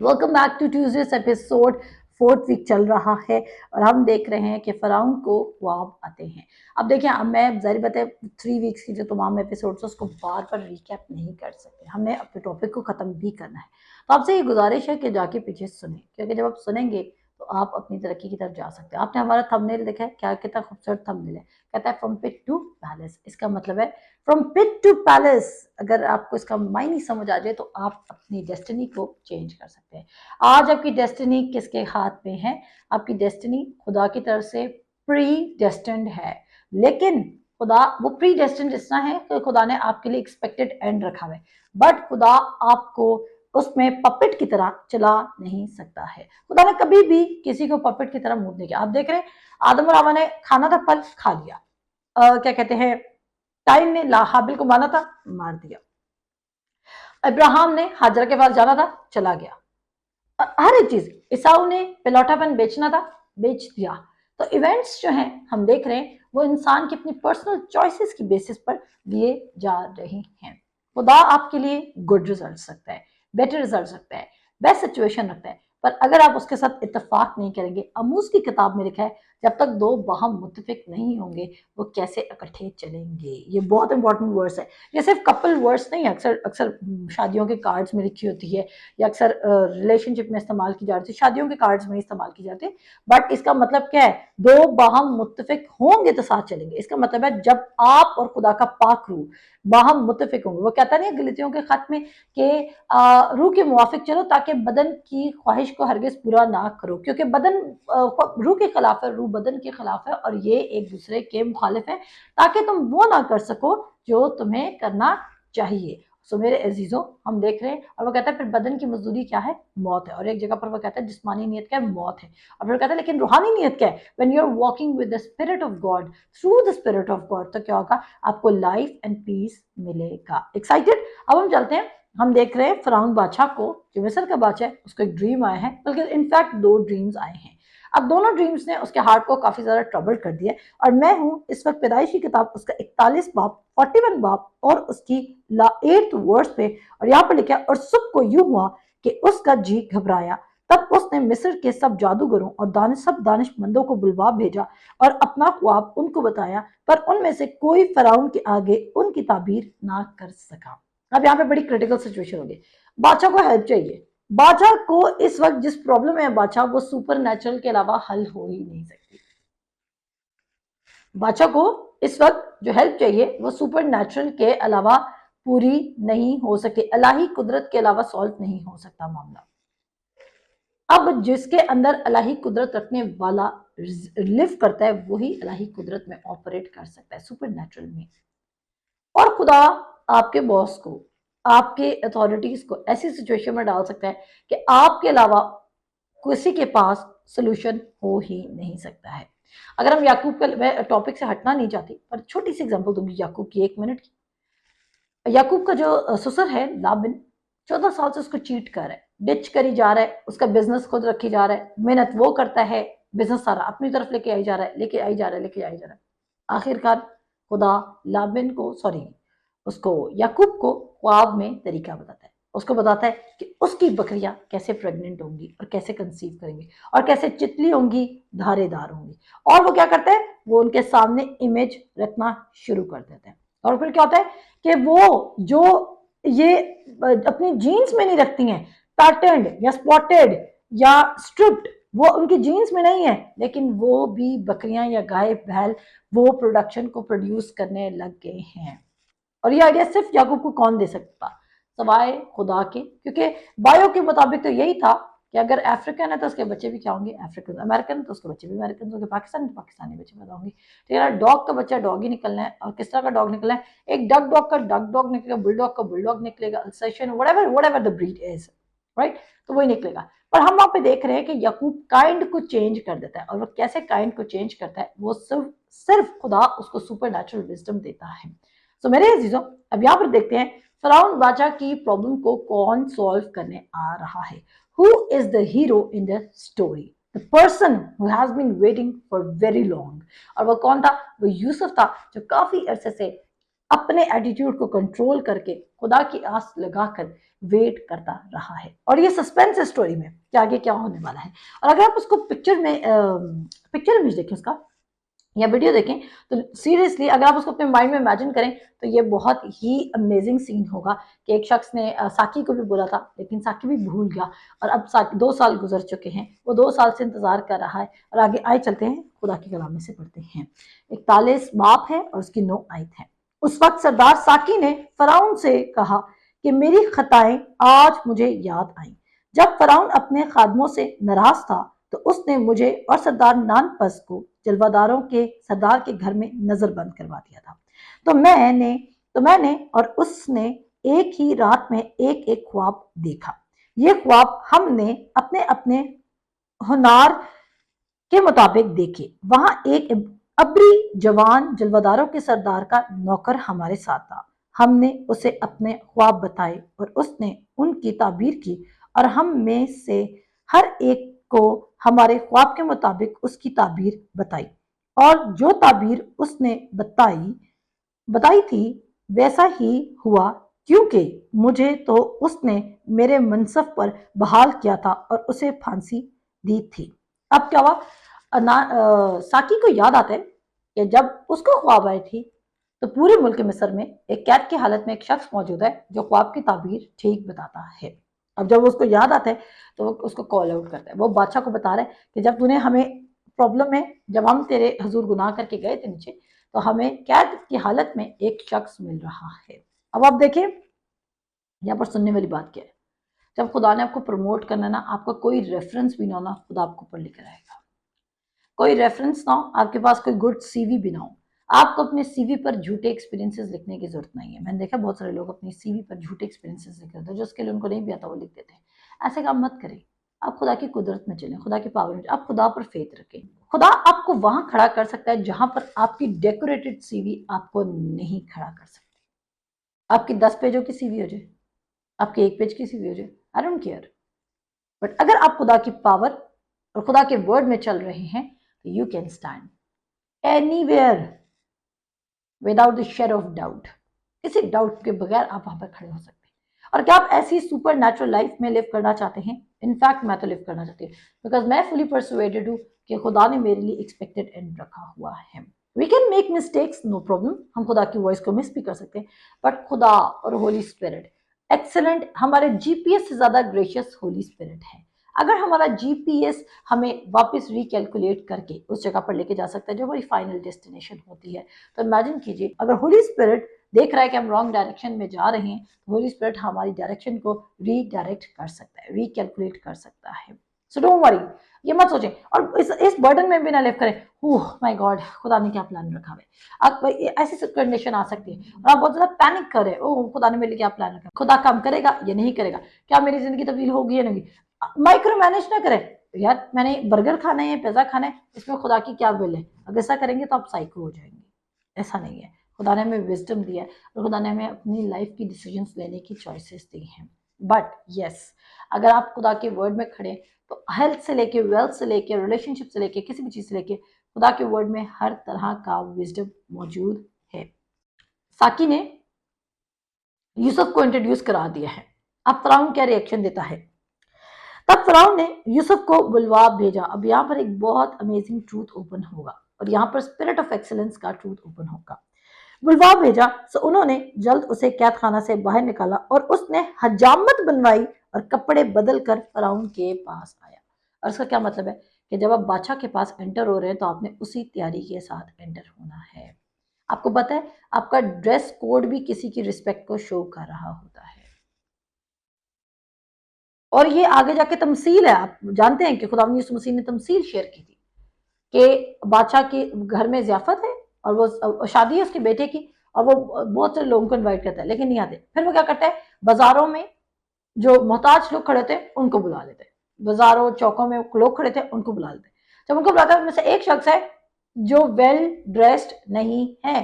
Welcome back to Tuesday's episode. Fourth week चल रहा है और हम देख रहे हैं कि फ़िरौन को ख्वाब आते हैं। अब देखिए, अब मैं ज़ाहिर बात है 3 वीक्स की जो तमाम एपिसोड्स है उसको बार बार रिकैप नहीं कर सकते, हमने अपने टॉपिक को ख़त्म भी करना है। तो आपसे ये गुजारिश है कि जाके पीछे सुने, क्योंकि जब आप सुनेंगे तो आप अपनी तरक्की की तरफ जा सकते हैं। आपने हमारा थंबनेल देखा है, क्या कितना खूबसूरत थंबनेल है, कहता है फ्रॉम पिट टू पैलेस। इसका मतलब है फ्रॉम पिट टू पैलेस। अगर आपको इसका मायने समझ आ जाए तो आप अपनी डेस्टिनी को चेंज कर सकते हैं। आज आपकी डेस्टिनी किसके हाथ में है? आपकी डेस्टिनी खुदा की तरफ से प्री डेस्टिन्ड है, लेकिन खुदा वो प्री डेस्टिन्ड इस तरह है कि खुदा ने आपके लिए एक्सपेक्टेड एंड रखा है, बट खुदा आपको उसमें पपेट की तरह चला नहीं सकता है। खुदा ने कभी भी किसी को पपेट की तरह मूव नहीं किया। आप देख रहे हैं, आदम और हवा ने खाना था, फल खा लिया। क्या कहते हैं, टाइम ने हाबिल को माना था, मार दिया। अब्राहम ने हाजरा के पास जाना था, चला गया। हर एक चीज, ईसाऊ ने पिलौठापन बेचना था, बेच दिया। तो इवेंट्स जो हैं हम देख रहे हैं वो इंसान की अपनी पर्सनल चॉइसेस की बेसिस पर दिए जा रहे हैं। खुदा आपके लिए गुड रिजल्ट सकता है, बेटर रिजल्ट सकता है, बेस्ट सिचुएशन रखता है, पर अगर आप उसके साथ इत्तेफाक नहीं करेंगे, अमूस की किताब में लिखा है जब तक दो बाहम मुत्तफिक नहीं होंगे वो कैसे इकट्ठे चलेंगे। ये बहुत इंपॉर्टेंट वर्ड्स है। ये सिर्फ कपल वर्ड्स नहीं, अक्सर अक्सर शादियों के कार्ड्स में लिखी होती है या अक्सर रिलेशनशिप में इस्तेमाल की जाती है, शादियों के कार्ड्स में इस्तेमाल की जाती है। बट इसका मतलब क्या है? दो बाहम मुत्तफिक होंगे तो साथ चलेंगे। इसका मतलब है जब आप और खुदा का पाक रूह बाहम मुत्तफिक होंगे। वो कहता नहीं है गलतियों के खत में कि रूह के मुवाफिक चलो ताकि बदन की ख्वाहिश को हरगिज पूरा ना करो, क्योंकि बदन रूह के खिलाफ है, रूह बदन के खिलाफ है और ये एक दूसरे के मुखालिफ है, ताकि तुम वो ना कर सको जो तुम्हें करना चाहिए। सो मेरे अजीजों, हम देख रहे हैं और वो कहता है फिर बदन की मजदूरी क्या है? मौत है। और एक जगह पर वो कहता है जिस्मानी नियत क्या है? मौत है। और फिर कहता है लेकिन रूहानी नियत क्या है? When you are walking with the spirit of God, through the spirit of God, तो क्या होगा? आपको लाइफ एंड पीस मिलेगा। एक्साइटेड? अब हम चलते हैं, हम देख रहे हैं फिरौन बादशाह को, जो मिस्र का बादशाह है, उसको एक ड्रीम आया है, बल्कि इनफैक्ट 2 ड्रीम्स आए हैं। अब दोनों ड्रीम्स ने उसके हार्ट को काफी ज्यादा ट्रबल कर दिया। और मैं हूं इस वक्त पैदाइश की किताब उसका 41 बाब 41 बाब और उसकी 8th वर्स पे, और यहाँ पर लिखा और सुबह को यूं हुआ कि उसका जी घबराया। तब उसने मिस्र के सब जादूगरों और सब दानिशमंदों को बुलवा भेजा और अपना ख्वाब उनको बताया, पर उनमें से कोई फिरौन के आगे उनकी ताबीर ना कर सका। अब यहाँ पे बड़ी क्रिटिकल सिचुएशन होगी। बादशाह को हेल्प चाहिए। बादशाह को इस वक्त जिस प्रॉब्लम है बादशाह, वो सुपर नेचुरल के अलावा हल हो ही नहीं सकती। बादशाह को इस वक्त जो हेल्प चाहिए वो सुपर नेचुरल के अलावा पूरी नहीं हो सके, अलाही कुदरत के अलावा सॉल्व नहीं हो सकता मामला। अब जिसके अंदर अलाही कुदरत रखने वाला लिव करता है वही अलाही कुदरत में ऑपरेट कर सकता है, सुपर नेचुरल में। और खुदा आपके बॉस को, आपके अथॉरिटीज को ऐसी सिचुएशन में डाल सकता है कि आपके अलावा किसी के पास सोल्यूशन हो ही नहीं सकता है। अगर हम याकूब का, मैं टॉपिक से हटना नहीं चाहती पर छोटी सी एग्जांपल दूंगी याकूब की, 1 मिनट की। याकूब का जो ससुर है लाबिन, 14 साल से उसको चीट कर रहा है, डिच करी जा रहा है, उसका बिजनेस खुद रखी जा रहा है, मेहनत वो करता है, बिजनेस सारा अपनी तरफ लेके आई जा रहा है, लेके आई जा रहा है, लेके आई जा रहा है। आखिरकार खुदा लाबिन को, सॉरी, उसको याकूब को ख्वाब में तरीका बताता है। उसको बताता है कि उसकी बकरियां कैसे प्रेग्नेंट होंगी और कैसे कंसीव करेंगी और कैसे चितली होंगी, धारेदार होंगी। और वो क्या करता है, वो उनके सामने इमेज रखना शुरू कर देता है। और फिर क्या होता है कि वो जो ये अपनी जीन्स में नहीं रखती हैं, पैटर्न या स्पॉटेड या स्ट्रिप्ड, वो उनकी जीन्स में नहीं है, लेकिन वो भी बकरियां या गाय बैल वो प्रोडक्शन को प्रोड्यूस करने लग गए हैं। और ये आइडिया सिर्फ याकूब को कौन दे सकता? सवाए खुदा के, क्योंकि बायो के मुताबिक तो यही था कि अगर अफ्रीकन है तो उसके बच्चे भी क्या होंगे? अफ्रीकन। अमेरिकन तो उसके बच्चे भी अमेरिकन होंगे। पाकिस्तानी तो पाकिस्तानी बच्चे पैदा होंगे। ठीक है, डॉग का बच्चा डॉग ही निकलना है। और किस तरह का डॉग निकलना है? एक डक डॉग का डक डॉग निकलेगा, बुलडॉग का बुलडॉग निकलेगा, Alsatian, whatever the breed is, right? तो वही निकलेगा। पर हम वहां पे देख रहे हैं कि याकूब काइंड को चेंज कर देता है, और वो कैसे काइंड को चेंज करता है? वो सिर्फ खुदा उसको सुपर नेचुरल विजडम देता है। तो मेरे अजीजों, अब यहाँ पर देखते हैं फिरौन बादशाह की प्रॉब्लम को कौन सॉल्व करने आ रहा है। Who is the hero in the story? The person who has been waiting for very long. और वो कौन था? वो यूसुफ था, जो काफी अरसे से अपने एटीट्यूड को कंट्रोल करके खुदा की आस लगाकर वेट करता रहा है। और ये सस्पेंस है स्टोरी में कि आगे क्या होने वाला है। और अगर आप उसको पिक्चर इमेज देखें उसका या वीडियो देखें तो सीरियसली अगर आप उसको अपने माइंड में इमेजिन करें तो ये बहुत ही अमेजिंग सीन होगा कि एक शख्स ने साकी को भी बोला था लेकिन साकी भी भूल गया। और अब 2 साल गुजर चुके हैं, वो 2 साल से इंतजार कर रहा है। और आगे आए चलते हैं, खुदा के कलाम में से पढ़ते हैं। 41 बाप है और उसकी 9 आयत है। उस वक्त सरदार साकी ने फराउन से कहा कि मेरी खताएं आज मुझे याद आई। जब फराउन अपने खादमों से नाराज था तो उसने मुझे और सरदार नानपस को जलवादारों के सरदार के घर में नजरबंद करवा दिया था। तो मैंने और उसने एक ही रात में एक एक ख्वाब देखा। ये ख्वाब हमने अपने अपने हुनार के मुताबिक देखे। वहां एक अबरी जवान जलवादारों के सरदार का नौकर हमारे साथ था। हमने उसे अपने ख्वाब बताए और उसने उनकी ताबीर की और हम में से हर एक को हमारे ख्वाब के मुताबिक उसकी ताबीर बताई। और जो ताबीर उसने बताई थी वैसा ही हुआ, क्योंकि मुझे तो उसने मेरे मनसब पर बहाल किया था और उसे फांसी दी थी। अब क्या हुआ, साकी को याद आता है कि जब उसको ख्वाब आई थी तो पूरे मुल्क मिस्र में एक कैद की हालत में एक शख्स मौजूद है जो ख्वाब की ताबीर ठीक बताता है। अब जब उसको याद आता है तो वो उसको कॉल आउट करता है। वो बादशाह को बता रहा है कि जब तूने हमें प्रॉब्लम है, जब हम तेरे हजूर गुनाह करके गए थे नीचे तो हमें कैद की हालत में एक शख्स मिल रहा है। अब आप देखिए यहाँ पर सुनने वाली बात क्या है। जब खुदा ने आपको प्रमोट करना ना, आपका कोई रेफरेंस भी ना हो ना, खुदा आपको ऊपर लेकर आएगा। कोई रेफरेंस ना हो, आपके पास कोई गुड सीवी भी ना हो, आपको अपने सीवी पर झूठे एक्सपीरियंसेस लिखने की जरूरत नहीं है। मैंने देखा बहुत सारे लोग अपनी सीवी पर झूठे एक्सपीरियंसेस लिख रहे थे, जो उसके लिए उनको नहीं भी आता वो लिख देते हैं। ऐसे काम मत करें। आप खुदा की कुदरत में चलें, खुदा की पावर में, आप खुदा पर फेथ रखें। खुदा आपको वहां खड़ा कर सकता है जहां पर आपकी डेकोरेटेड सीवी आपको नहीं खड़ा कर सकती। आपकी 10 पेजों की सीवी हो जाए, आपके 1 पेज की सीवी हो जाए, आई डोंट केयर। बट अगर आप खुदा की पावर और खुदा के वर्ड में चल रहे हैं तो you can stand anywhere without the shadow of doubt. किसी डाउट के बगैर आप वहां पर खड़े हो सकते हैं। और क्या आप ऐसी सुपर नेचुरल लाइफ में लिव करना चाहते हैं? इनफैक्ट मैं तो लिव करना चाहती हूँ, बिकॉज मैं फुली परसुएडेड हूँ कि खुदा ने मेरे लिए एक्सपेक्टेड एंड रखा हुआ है। We can make mistakes, no problem, हम खुदा की वॉइस को मिस भी कर सकते हैं, बट खुदा और होली स्पिरिट एक्सेलेंट, हमारे जीपीएस से ज्यादा ग्रेशियस होली स्पिरिट है। अगर हमारा जीपीएस हमें वापस रिकैलकुलेट करके उस जगह पर लेके जा सकता है जो हमारी फाइनल डेस्टिनेशन होती है, तो इमेजिन कीजिए अगर होली स्पिरिट देख रहा है कि हम रॉन्ग डायरेक्शन में जा रहे हैं तो होली स्पिरिट हमारी डायरेक्शन को रीडायरेक्ट कर सकता है, रिकैलकुलेट कर सकता है। सो डोंट वरी, ये मत सोचें और इस बर्डन में भी ना लिव करें, ओह माय गॉड खुदा ने क्या प्लान रखा है। आप ऐसी कंडीशन आ सकती है और आप बहुत ज्यादा पैनिक कर रहे हैं, ओह खुदा ने मेरे लिए क्या प्लान रखा, खुदा काम करेगा या नहीं करेगा, क्या मेरी जिंदगी तब्दील होगी या नहीं। माइक्रो मैनेज ना करें, यार मैंने बर्गर खाना है, पिज्जा खाना है, इसमें खुदा की क्या विल है। अगर ऐसा करेंगे तो आप साइको हो जाएंगे। ऐसा नहीं है, खुदा ने हमें विजडम दिया है और खुदा ने हमें अपनी लाइफ की डिसीजंस लेने की चॉइसेस दी हैं। बट यस, अगर आप खुदा के वर्ड में खड़े तो हेल्थ से लेके, वेल्थ से लेके, रिलेशनशिप से लेके, किसी भी चीज से लेके खुदा के वर्ड में हर तरह का विजडम मौजूद है। साकी ने यूसुफ को इंट्रोड्यूस करा दिया है। अब फराउन क्या रिएक्शन देता है। तब फराउन ने यूसुफ को बुलवा भेजा। अब यहाँ पर एक बहुत अमेजिंग ट्रूथ ओपन होगा और यहाँ पर स्पिरिट ऑफ एक्सीलेंस का ट्रूथ ओपन होगा। बुलवा भेजा तो उन्होंने जल्द उसे कैद खाना से बाहर निकाला और उसने हजामत बनवाई और कपड़े बदल कर फराउन के पास आया। और इसका क्या मतलब है कि जब आप बादशाह के पास एंटर हो रहे हैं तो आपने उसी तैयारी के साथ एंटर होना है। आपको पता है आपका ड्रेस कोड भी किसी की रिस्पेक्ट को शो कर रहा होता है। और ये आगे जाके तमसील है, आप जानते हैं कि खुदा यीशु मसीह ने तमसील शेयर की थी कि बादशाह के घर में ज़ियाफत है और वो शादी है उसके बेटे की और वो बहुत सारे लोगों को इनवाइट करता है लेकिन नहीं आते। फिर वो क्या करता है, बाजारों में जो मोहताज लोग खड़े थे उनको बुला लेते हैं, बाजारों चौकों में लोग खड़े थे उनको बुला लेते हैं। जब उनको बुलाता है उनमें से एक शख्स है जो वेल ड्रेस्ड नहीं है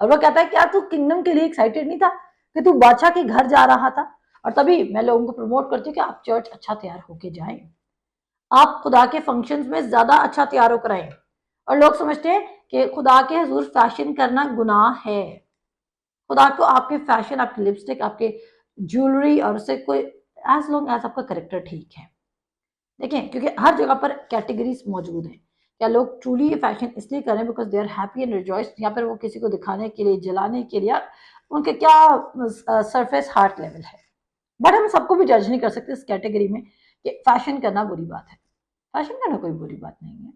और वो कहता है क्या तू किंगडम के लिए एक्साइटेड नहीं था कि तू बादशाह के घर जा रहा था। और तभी मैं लोगों को प्रमोट करती हूँ कि आप चर्च अच्छा तैयार होके जाएं, आप खुदा के फंक्शंस में ज्यादा अच्छा तैयार होकर आए। और लोग समझते हैं कि खुदा के हजूर फैशन करना गुनाह है। खुदा को आपके फैशन, आपकी लिपस्टिक, आपके ज्वेलरी और उससे कोई, एज लॉन्ग एज आपका करेक्टर ठीक है। देखें, क्योंकि हर जगह पर कैटेगरीज मौजूद हैं। क्या लोग ट्रूली ये फैशन इसलिए कर रहे हैं because they are happy and rejoice, या फिर वो किसी को दिखाने के लिए, जलाने के लिए, उनके क्या सरफेस हार्ट लेवल है। बट हम सबको भी जज नहीं कर सकते इस कैटेगरी में कि फैशन करना बुरी बात है। फैशन करना कोई बुरी बात नहीं है,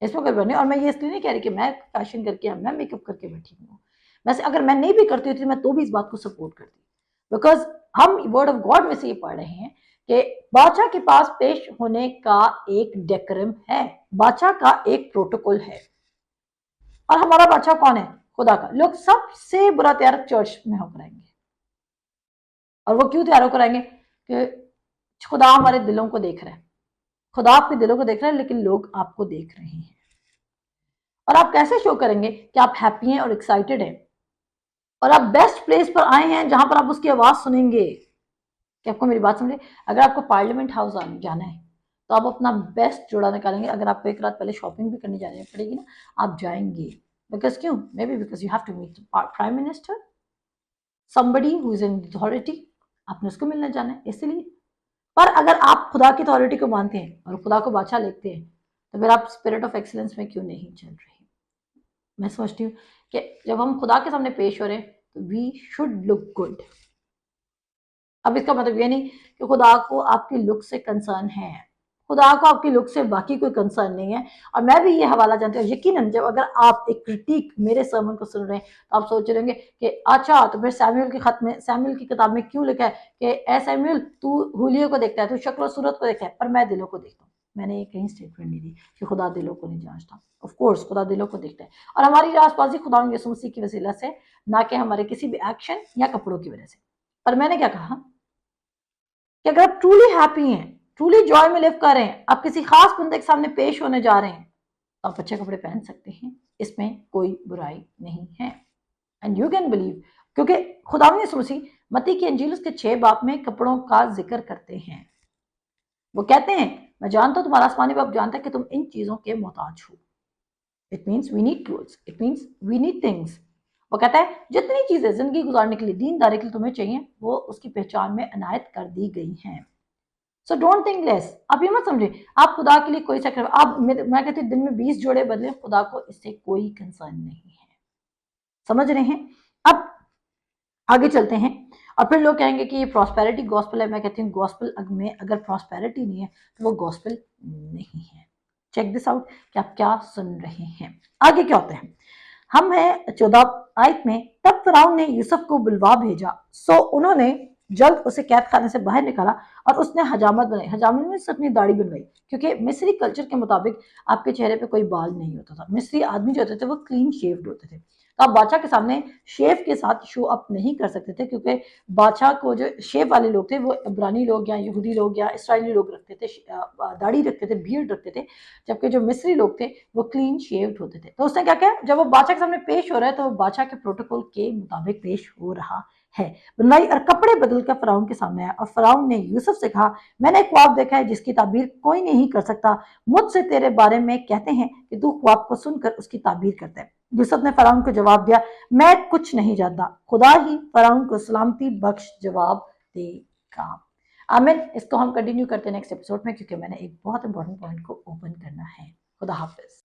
इसमें कोई बने। और मैं ये इसलिए नहीं कह रही कि मैं फैशन करके, मैं मेकअप करके बैठी हूँ। वैसे अगर मैं नहीं भी करती होती मैं तो भी इस बात को सपोर्ट करती, बिकॉज हम वर्ड ऑफ गॉड में से ये पढ़ रहे हैं कि बादशाह के पास पेश होने का एक डेकोरम है, बादशाह का एक प्रोटोकॉल है। और हमारा बादशाह कौन है? खुदा का। लोग सबसे बुरा तैयार चर्च में होकर आएंगे, और वो क्यों तैयार होकर आएंगे? कि खुदा हमारे दिलों को देख रहा है, खुदा आपके दिलों को देख रहा है, लेकिन लोग आपको देख रहे हैं। और आप कैसे शो करेंगे कि आप हैप्पी हैं और एक्साइटेड हैं, और आप बेस्ट प्लेस पर आए हैं जहां पर आप उसकी आवाज सुनेंगे। क्या आपको मेरी बात समझे? अगर आपको पार्लियामेंट हाउस जाना है तो आप अपना बेस्ट जोड़ा निकालेंगे। अगर आपको एक रात पहले शॉपिंग भी करनी जानी पड़ेगी ना, आप जाएंगे। बिकॉज क्यों? Maybe because you have to meet prime minister, somebody who is in authority, आपने उसको मिलने जाना है इसलिए। पर अगर आप खुदा की अथॉरिटी को मानते हैं और खुदा को बादशाह लेते हैं, तो फिर आप स्पिरिट ऑफ एक्सीलेंस में क्यों नहीं चल रहे? मैं समझती हूँ कि जब हम खुदा के सामने पेश हो रहे हैं तो वी शुड लुक गुड। अब इसका मतलब ये नहीं कि खुदा को आपकी लुक से कंसर्न है, खुदा को आपकी लुक से बाकी कोई कंसर्न नहीं है। और मैं भी ये हवाला जानती हूँ, यकीनन जब अगर आप एक क्रिटिक मेरे सर्मन को सुन रहे हैं तो आप सोच रहे होंगे कि अच्छा, तो फिर सैमुअल के खत में, सैमुअल की किताब में क्यों लिखा है कि ए सैमुअल तू हुलियो को देखता है, तू शक्ल और सूरत को देखता है, पर मैं दिलों को देखता हूँ। मैंने ये कहीं स्टेटमेंट नहीं दी कि खुदा दिलों को नहीं जांचता। ऑफ कोर्स खुदा दिलों को देखता है, और हमारी राजबाजी खुदा यीशु मसीह की वसीला से, ना कि हमारे किसी भी एक्शन या कपड़ों की वजह से। पर मैंने क्या कहा कि अगर आप ट्रूली हैप्पी हैं, ट्रूली जॉय में लिव कर रहे हैं, आप किसी खास बंदे के सामने पेश होने जा रहे हैं, तो आप अच्छे कपड़े पहन सकते हैं, इसमें कोई बुराई नहीं है। एंड यू कैन बिलीव, क्योंकि खुदा ने मसीह मत्ती की इंजील उसके 6 बाब में कपड़ों का जिक्र करते हैं। वो कहते हैं, मैं जानता हूं तुम्हारा आसमानी बाप जानता है कि तुम इन चीजों के मोहताज हो। It means we need clothes, it means we need things. वो कहता है जितनी चीजें जिंदगी गुजारने के लिए, दीनदारी के लिए तुम्हें चाहिए, वो उसकी पहचान में अनायत कर दी गई हैं। So don't think less. आप ये मत समझे आप खुदा के लिए कोई सेक्रीफाइस, आप, मैं कहती हूँ दिन में 20 जोड़े बदले, खुदा को इससे कोई कंसर्न नहीं है। समझ रहे हैं? अब आगे चलते हैं। और फिर लोग कहेंगे कि ये प्रॉस्पेरिटी गॉस्पेल है। मैं कहती हूँ गॉस्पेल में अगर प्रॉस्पेरिटी नहीं है तो वो गॉस्पेल नहीं है। चेक दिस आउट कि आप क्या सुन रहे हैं। आगे क्या होते हैं, हम है 14 आयत में, तब फिरौन ने यूसुफ को बुलवा भेजा, सो उन्होंने जल्द उसे कैद खाने से बाहर निकाला और उसने हजामत बनाई। हजामत में से अपनी दाढ़ी बनवाई, क्योंकि मिस्री कल्चर के मुताबिक आपके चेहरे पे कोई बाल नहीं होता था। मिस्री आदमी जो होते थे वो क्लीन शेव्ड होते थे, तो आप बादशाह के सामने शेव के साथ शो अप नहीं कर सकते थे, क्योंकि बादशाह को जो शेव वाले लोग थे वो इब्रानी लोग या यहूदी लोग या इसराइली लोग रखते थे, दाढ़ी रखते थे, बियर्ड रखते थे, जबकि जो मिस्री लोग थे वो क्लीन शेव्ड होते थे। तो उसने क्या किया, जब वो बादशाह के सामने पेश हो रहा है तो वो बादशाह के प्रोटोकॉल के मुताबिक पेश हो रहा है। बनवाई और कपड़े बदलकर फराउन के सामने आया, और फराउन ने यूसुफ से कहा, मैंने एक ख्वाब देखा है जिसकी ताबीर कोई नहीं कर सकता। मुझसे तेरे बारे में कहते हैं कि तू ख्वाब को सुनकर उसकी ताबीर करता है। यूसुफ ने फराउन को जवाब दिया, मैं कुछ नहीं जानता, खुदा ही फराउन को सलामती बख्श जवाब देगा। आमिन। इसको हम कंटिन्यू करते हैं नेक्स्ट एपिसोड में, क्योंकि मैंने एक बहुत इंपॉर्टेंट पॉइंट को ओपन करना है। खुदा हाफिज।